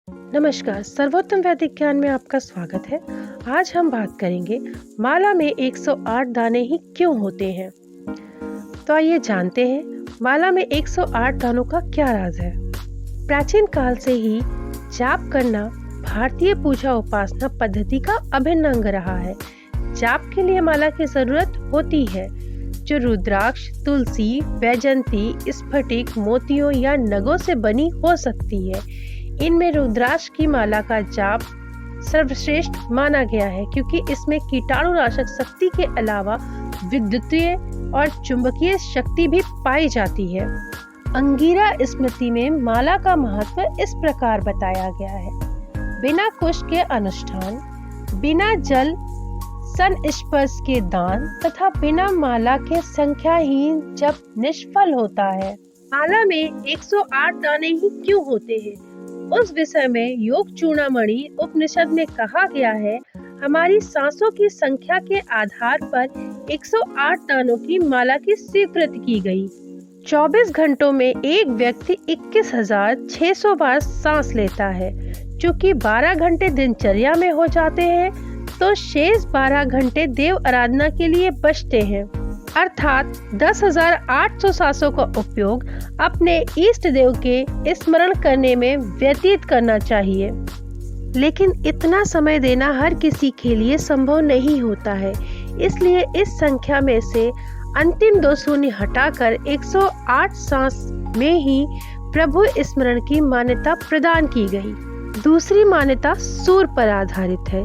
नमस्कार, सर्वोत्तम वैदिक ज्ञान में आपका स्वागत है। आज हम बात करेंगे माला में 108 दाने ही क्यों होते हैं। तो आइए जानते हैं माला में 108 दानों का क्या राज है। प्राचीन काल से ही जाप करना भारतीय पूजा उपासना पद्धति का अभिन्न अंग रहा है। जाप के लिए माला की जरूरत होती है, जो रुद्राक्ष, तुलसी, वैजंती, स्फटिक, मोतियों या नगों से बनी हो सकती है। इनमें रुद्राक्ष की माला का जाप सर्वश्रेष्ठ माना गया है, क्योंकि इसमें कीटाणुनाशक शक्ति के अलावा विद्युतीय और चुंबकीय शक्ति भी पाई जाती है। अंगिरा स्मृति में माला का महत्व इस प्रकार बताया गया है। बिना कुश के अनुष्ठान, बिना जल संस्पर्श के दान तथा बिना माला के संख्याहीन जप निष्फल होता है। माला में 108 दाने ही क्यों होते हैं, उस विषय में योग चूड़ामणि उपनिषद में कहा गया है। हमारी सांसों की संख्या के आधार पर 108 दानों की माला की स्वीकृति की गई। 24 घंटों में एक व्यक्ति 21,600 बार सांस लेता है। चूँकि 12 घंटे दिनचर्या में हो जाते हैं, तो शेष 12 घंटे देव आराधना के लिए बचते हैं, अर्थात 10,800 सांसों का उपयोग अपने इष्ट देव के स्मरण करने में व्यतीत करना चाहिए। लेकिन इतना समय देना हर किसी के लिए संभव नहीं होता है, इसलिए इस संख्या में से अंतिम 2 शून्य हटाकर 108 सांस में ही प्रभु स्मरण की मान्यता प्रदान की गई। दूसरी मान्यता सूर्य पर आधारित है।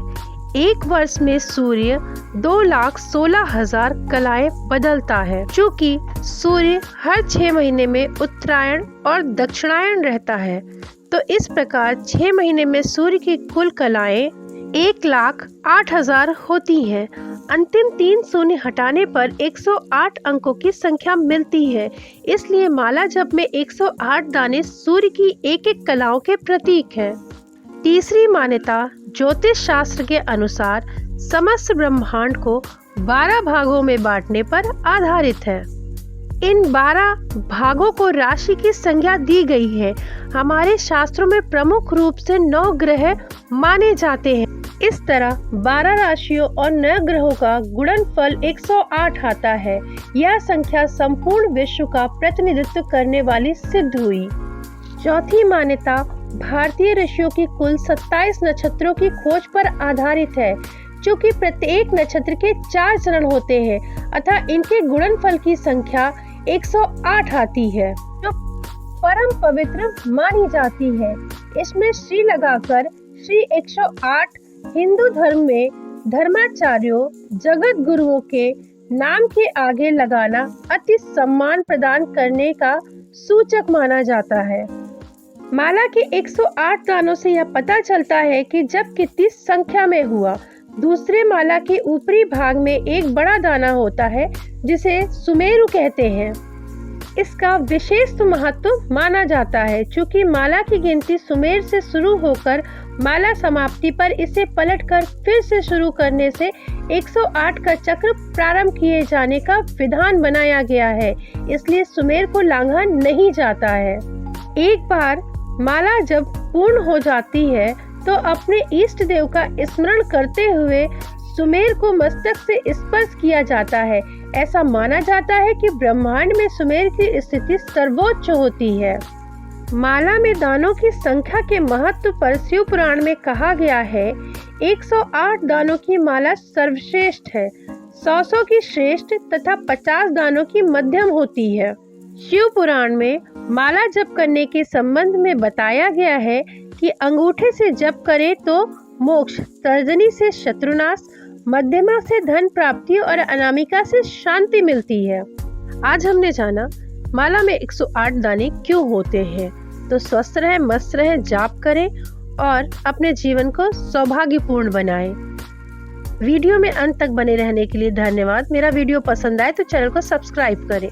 एक वर्ष में सूर्य 2,16,000 कलाएं बदलता है। चूँकि सूर्य हर 6 महीने में उत्तरायण और दक्षिणायन रहता है, तो इस प्रकार 6 महीने में सूर्य की कुल कलाएं 1,08,000 होती हैं। अंतिम 3 शून्य हटाने पर 108 अंकों की संख्या मिलती है। इसलिए माला जप में 108 दाने सूर्य की एक कलाओं के प्रतीक है। तीसरी मान्यता ज्योतिष शास्त्र के अनुसार समस्त ब्रह्मांड को 12 भागों में बांटने पर आधारित है। इन 12 भागों को राशि की संज्ञा दी गई है। हमारे शास्त्रों में प्रमुख रूप से 9 ग्रह माने जाते हैं। इस तरह 12 राशियों और 9 ग्रहों का गुणनफल 108 आता है। यह संख्या संपूर्ण विश्व का प्रतिनिधित्व करने वाली सिद्ध हुई। चौथी मान्यता भारतीय ऋषियों की कुल 27 नक्षत्रों की खोज पर आधारित है। चूँकि प्रत्येक नक्षत्र के 4 चरण होते हैं, अतः इनके गुणनफल की संख्या 108 आती है, जो परम पवित्र मानी जाती है। इसमें श्री लगाकर श्री 108 हिंदू धर्म में धर्माचार्यों, जगत गुरुओं के नाम के आगे लगाना अति सम्मान प्रदान करने का सूचक माना जाता है। माला के 108 दानों से यह पता चलता है कि जब कितनी संख्या में हुआ। दूसरे माला के ऊपरी भाग में एक बड़ा दाना होता है, जिसे सुमेरु कहते हैं। इसका विशेष महत्व माना जाता है, क्योंकि माला की गिनती सुमेर से शुरू होकर माला समाप्ति पर इसे पलटकर फिर से शुरू करने से 108 का चक्र प्रारंभ किए जाने का विधान बनाया गया है। इसलिए सुमेर को लांघा नहीं जाता है। एक बार माला जब पूर्ण हो जाती है, तो अपने इष्ट देव का स्मरण करते हुए सुमेर को मस्तक से स्पर्श किया जाता है। ऐसा माना जाता है कि ब्रह्मांड में सुमेर की स्थिति सर्वोच्च होती है। माला में दानों की संख्या के महत्व पर शिव पुराण में कहा गया है, 108 दानों की माला सर्वश्रेष्ठ है, 100 की श्रेष्ठ तथा 50 दानों की मध्यम होती है। शिव पुराण में माला जप करने के संबंध में बताया गया है कि अंगूठे से जप करे तो मोक्ष, तर्जनी से शत्रुनाश, मध्यमा से धन प्राप्ति और अनामिका से शांति मिलती है। आज हमने जाना माला में 108 दाने क्यों होते हैं। तो स्वस्थ रहें, मस्त रहें, जाप करें और अपने जीवन को सौभाग्यपूर्ण बनाएं। वीडियो में अंत तक बने रहने के लिए धन्यवाद। मेरा वीडियो पसंद आए तो चैनल को सब्सक्राइब करें।